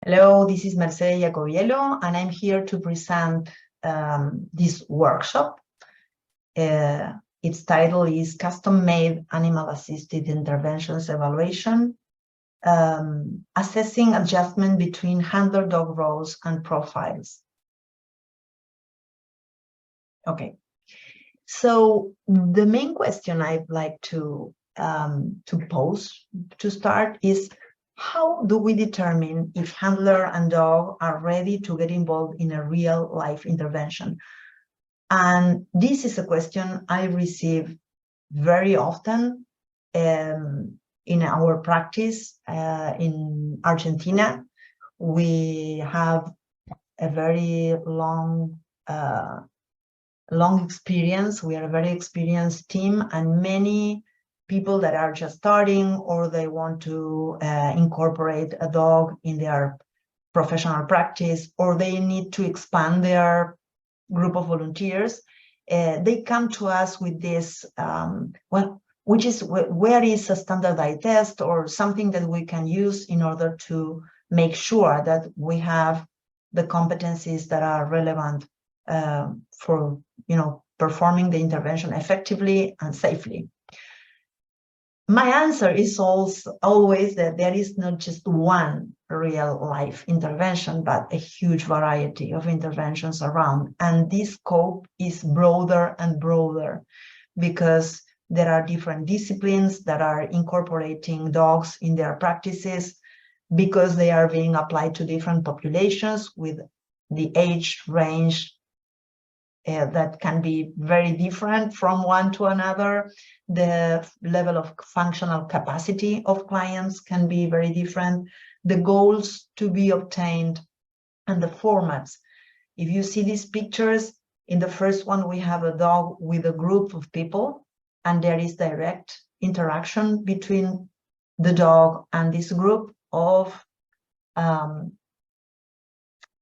Hello, this is Mercedes Iacoviello, and I'm here to present this workshop. Its title is Custom-Made Animal-Assisted Interventions Evaluation, Assessing Adjustment Between Handler Dog Roles and Profiles. Okay, so the main question I'd like to pose to start is, how do we determine if handler and dog are ready to get involved in a real life intervention? And this is a question I receive very often in our practice in Argentina. We have a very long experience. We are a very experienced team, and many people that are just starting or they want to incorporate a dog in their professional practice, or they need to expand their group of volunteers, they come to us with this, where is a standardized test or something that we can use in order to make sure that we have the competencies that are relevant for performing the intervention effectively and safely. My answer is always that there is not just one real life intervention, but a huge variety of interventions around. And this scope is broader and broader because there are different disciplines that are incorporating dogs in their practices, because they are being applied to different populations with the age range that can be very different from one to another. The level of functional capacity of clients can be very different. The goals to be obtained and the formats. If you see these pictures, in the first one, we have a dog with a group of people, and there is direct interaction between the dog and this group of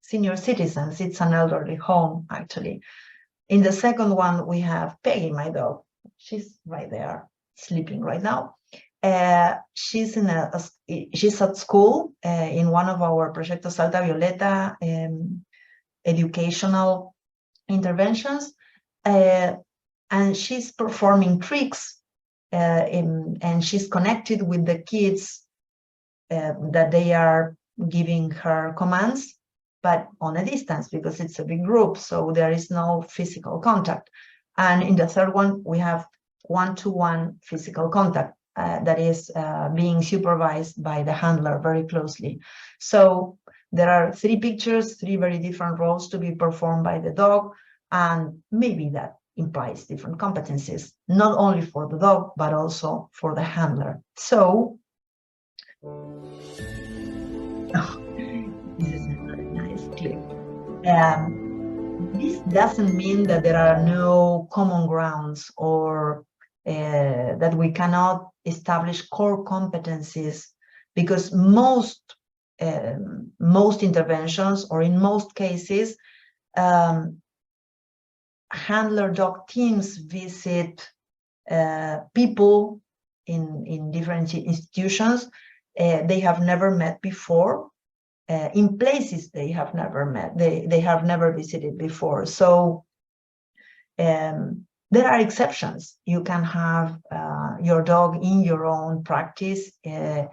senior citizens. It's an elderly home, actually. In the second one, we have Peggy, my dog. She's right there, sleeping right now. She's at school in one of our Proyecto Salta Violeta educational interventions, and she's performing tricks, and she's connected with the kids that they are giving her commands, but on a distance because it's a big group, so there is no physical contact. And in the third one, we have one-to-one physical contact that is being supervised by the handler very closely. So there are three pictures, three very different roles to be performed by the dog, and maybe that implies different competencies, not only for the dog, but also for the handler. So, this is a very nice clip. This doesn't mean that there are no common grounds or that we cannot establish core competencies, because most interventions, or in most cases, handler dog teams visit people in different institutions they have never met before, in places they have never met, they have never visited before. So there are exceptions. You can have your dog in your own practice, in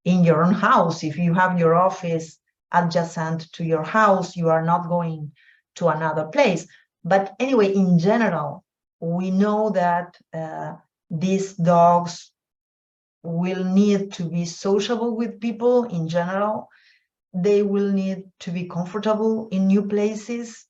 your own house. If you have your office adjacent to your house, you are not going to another place. But anyway, in general, we know that these dogs will need to be sociable with people in general. They will need to be comfortable in new places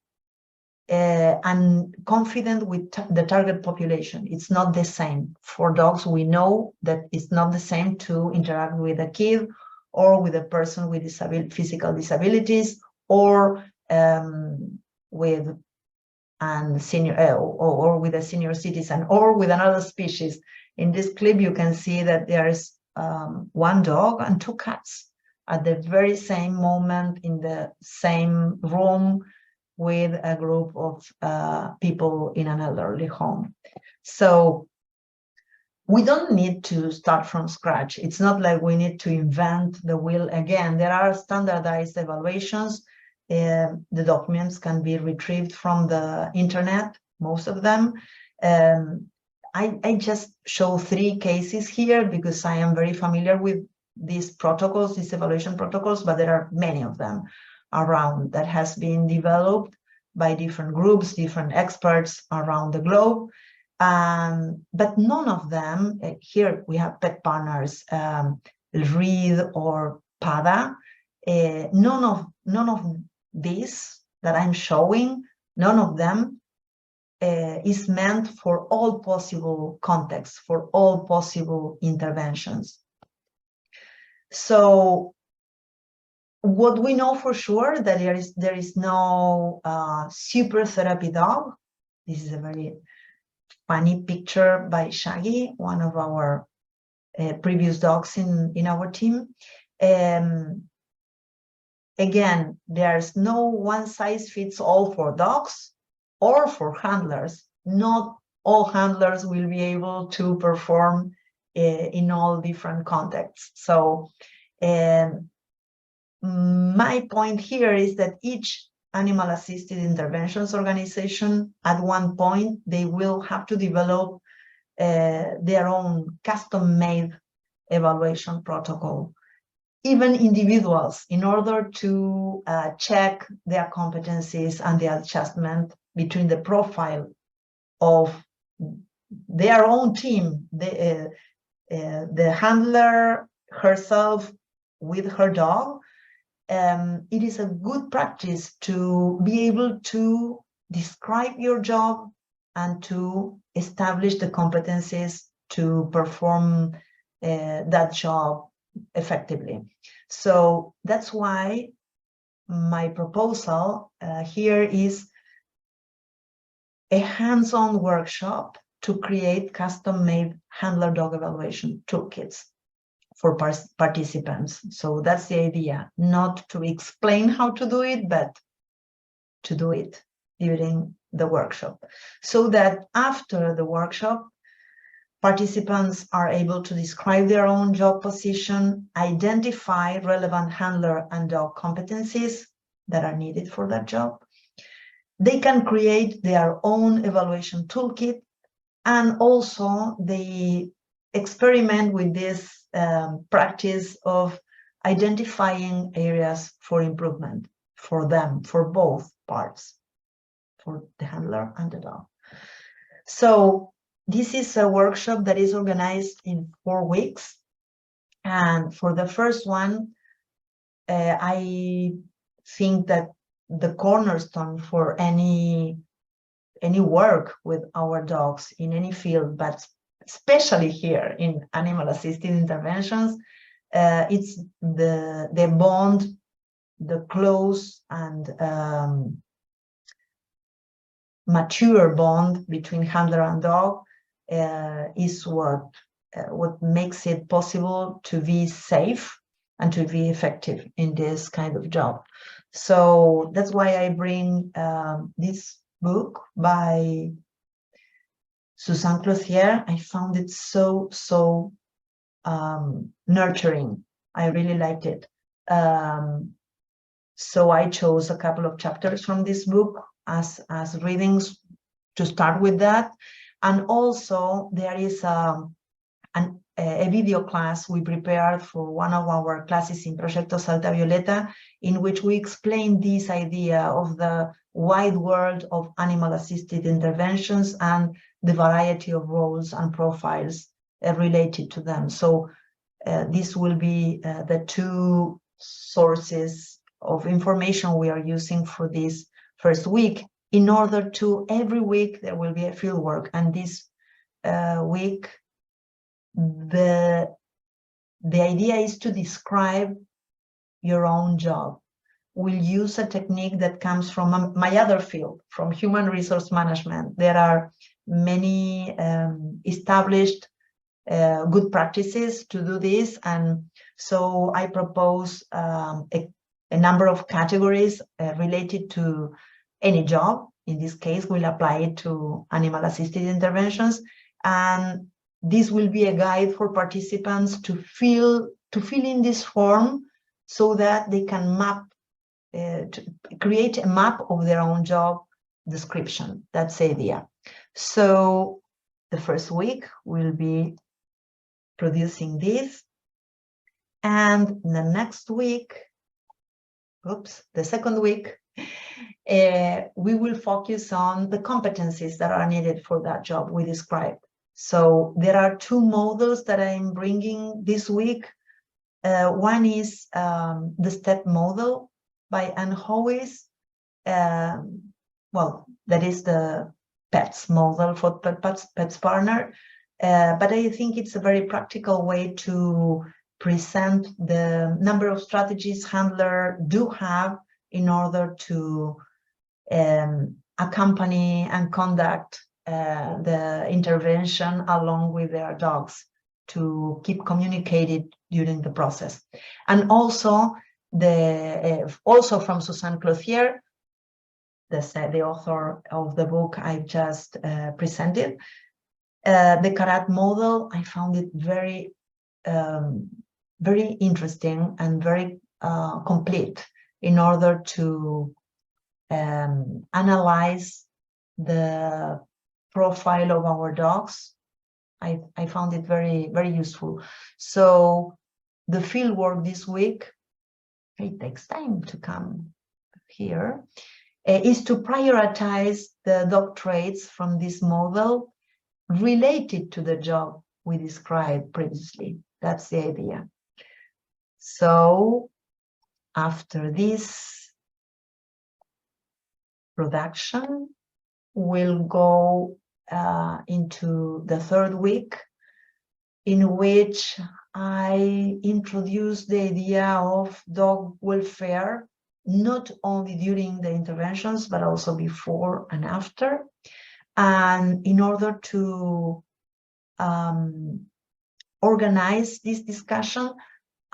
and confident with the target population. It's not the same. For dogs, we know that it's not the same to interact with a kid or with a person with physical disabilities, or with a senior citizen, or with another species. In this clip, you can see that there's one dog and two cats at the very same moment in the same room with a group of people in an elderly home. So we don't need to start from scratch. It's not like we need to invent the wheel again. There are standardized evaluations. The documents can be retrieved from the internet, most of them. I just show 3 cases here because I am very familiar with these protocols, these evaluation protocols, but there are many of them around that has been developed by different groups, different experts around the globe. But none of them, here we have pet partners, Reed or PADA, none of these that I'm showing, none of them is meant for all possible contexts, for all possible interventions. So what we know for sure that there is no super therapy dog. This is a very funny picture by Shaggy, one of our previous dogs in our team. Again, there's no one size fits all for dogs or for handlers. Not all handlers will be able to perform in all different contexts. So my point here is that each animal-assisted interventions organization, at one point, they will have to develop their own custom-made evaluation protocol. Even individuals, in order to check their competencies and the adjustment between the profile of their own team, the handler herself with her dog, it is a good practice to be able to describe your job and to establish the competencies to perform that job effectively. So that's why my proposal here is a hands-on workshop to create custom-made handler dog evaluation toolkits for participants. So that's the idea, not to explain how to do it, but to do it during the workshop, so that after the workshop, participants are able to describe their own job position, identify relevant handler and dog competencies that are needed for that job. They can create their own evaluation toolkit, and also they experiment with this practice of identifying areas for improvement for them, for both parts, for the handler and the dog. So this is a workshop that is organized in 4 weeks. And for the first one, I think that the cornerstone for any work with our dogs in any field, but especially here in animal-assisted interventions, it's the bond, the close and mature bond between handler and dog is what makes it possible to be safe and to be effective in this kind of job. So that's why I bring this book by Suzanne Clothier. I found it so nurturing. I really liked it. So I chose a couple of chapters from this book as readings to start with that. And also there is a video class we prepared for one of our classes in Proyecto Salta Violeta, in which we explain this idea of the wide world of animal-assisted interventions and the variety of roles and profiles related to them. So this will be the 2 sources of information we are using for this first week, in order to every week there will be a field work. And this week, the idea is to describe your own job. We'll use a technique that comes from my other field, from human resource management. There are many established good practices to do this, and so I propose a number of categories related to any job. In this case, we'll apply it to animal-assisted interventions, and this will be a guide for participants to fill in this form so that they can map, to create a map of their own job description. That's the idea. So the first week we'll be producing this, and the next week, the second week, we will focus on the competencies that are needed for that job we described. So there are two models that I'm bringing this week. One is the STEP model by Anne Howes. Well, that is the PETS model for PETS partner. But I think it's a very practical way to present the number of strategies handlers do have in order to accompany and conduct the intervention along with their dogs, to keep communicated during the process. And also also from Suzanne Clothier, the author of the book I just presented, the CARAT model. I found it very very interesting and very complete in order to analyze the profile of our dogs. I found it very, very useful. So the field work this week, it takes time to come here, is to prioritize the dog traits from this model related to the job we described previously. That's the idea. So after this production, we'll go into the third week, in which I introduce the idea of dog welfare, not only during the interventions, but also before and after. And in order to organize this discussion,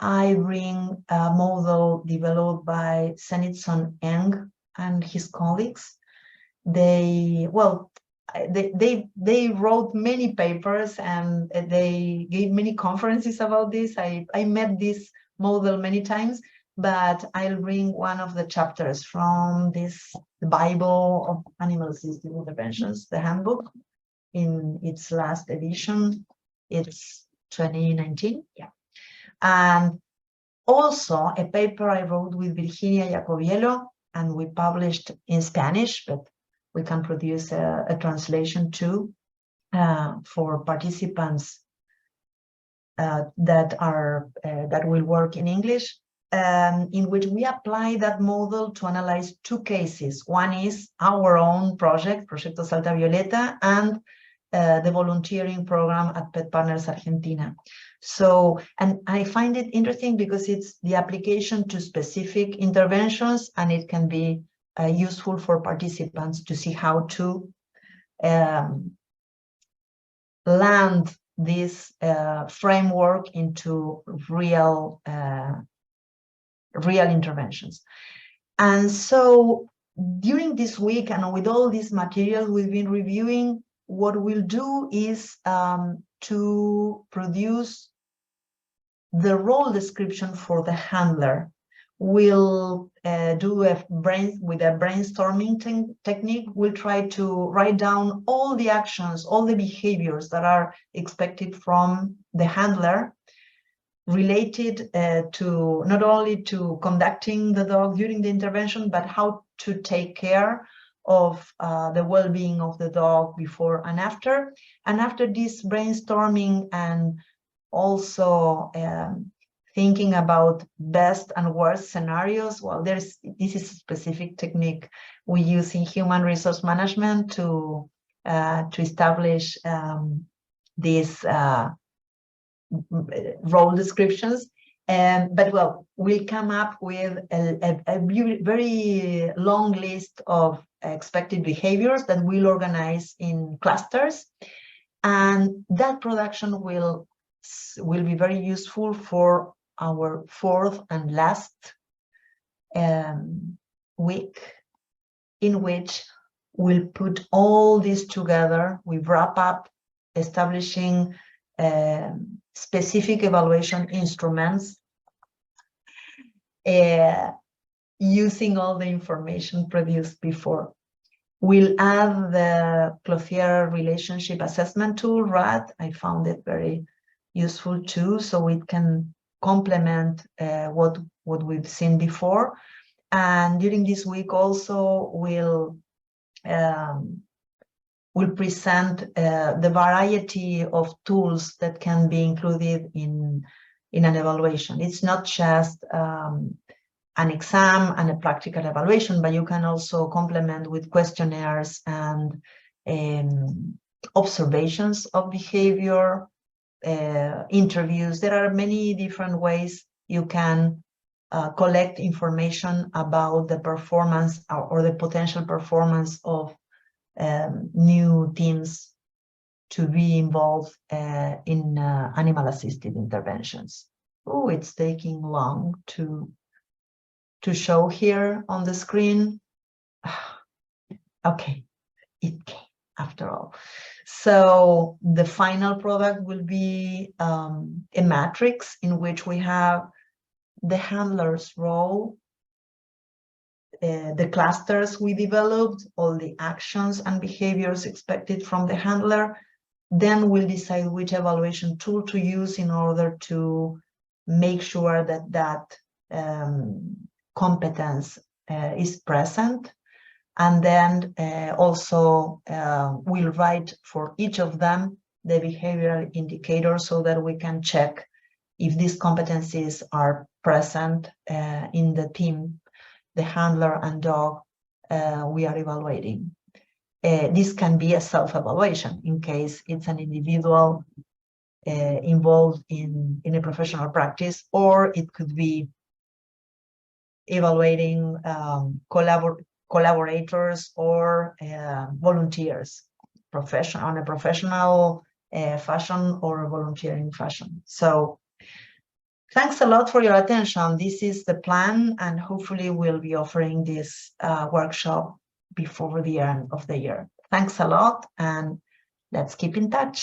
I bring a model developed by Senitson Eng and his colleagues. They wrote many papers and they gave many conferences about this. I met this model many times, but I'll bring one of the chapters from this Bible of Animal Assisted Interventions, the handbook, in its last edition. It's 2019, yeah. And also a paper I wrote with Virginia Iacoviello, and we published in Spanish, but we can produce a translation too for participants that will work in English, in which we apply that model to analyze two cases. One is our own project, Proyecto Salta Violeta, and the volunteering program at Pet Partners Argentina. So, and I find it interesting because it's the application to specific interventions, and it can be useful for participants to see how to land this framework into real interventions. And so during this week, and with all these materials we've been reviewing, what we'll do is to produce the role description for the handler. We'll do with a brainstorming technique. We'll try to write down all the actions, all the behaviors that are expected from the handler, related to not only to conducting the dog during the intervention, but how to take care of the well-being of the dog before and after. And after this brainstorming and also thinking about best and worst scenarios, well, this is a specific technique we use in human resource management to establish these role descriptions. But well, we'll come up with a very long list of expected behaviors that we'll organize in clusters, and that production will be very useful for our fourth and last week, in which we'll put all this together. We wrap up establishing specific evaluation instruments using all the information produced before. We'll add the Clothier Relationship Assessment tool, RAD. I found it very useful too, so it can complement what we've seen before. And during this week also, we'll present the variety of tools that can be included in an evaluation. It's not just an exam and a practical evaluation, but you can also complement with questionnaires and observations of behavior, interviews. There are many different ways you can collect information about the performance or the potential performance of new teams to be involved in animal-assisted interventions. Oh, it's taking long to show here on the screen. Okay, it came after all. So the final product will be a matrix in which we have the handler's role, the clusters we developed, all the actions and behaviors expected from the handler. Then we'll decide which evaluation tool to use in order to make sure that competence is present. And then also we'll write for each of them the behavioral indicator so that we can check if these competencies are present in the team, the handler and dog we are evaluating. This can be a self-evaluation in case it's an individual involved in a professional practice, or it could be evaluating collaborators or volunteers, on a professional fashion or a volunteering fashion. So thanks a lot for your attention. This is the plan, and hopefully we'll be offering this workshop before the end of the year. Thanks a lot, and let's keep in touch.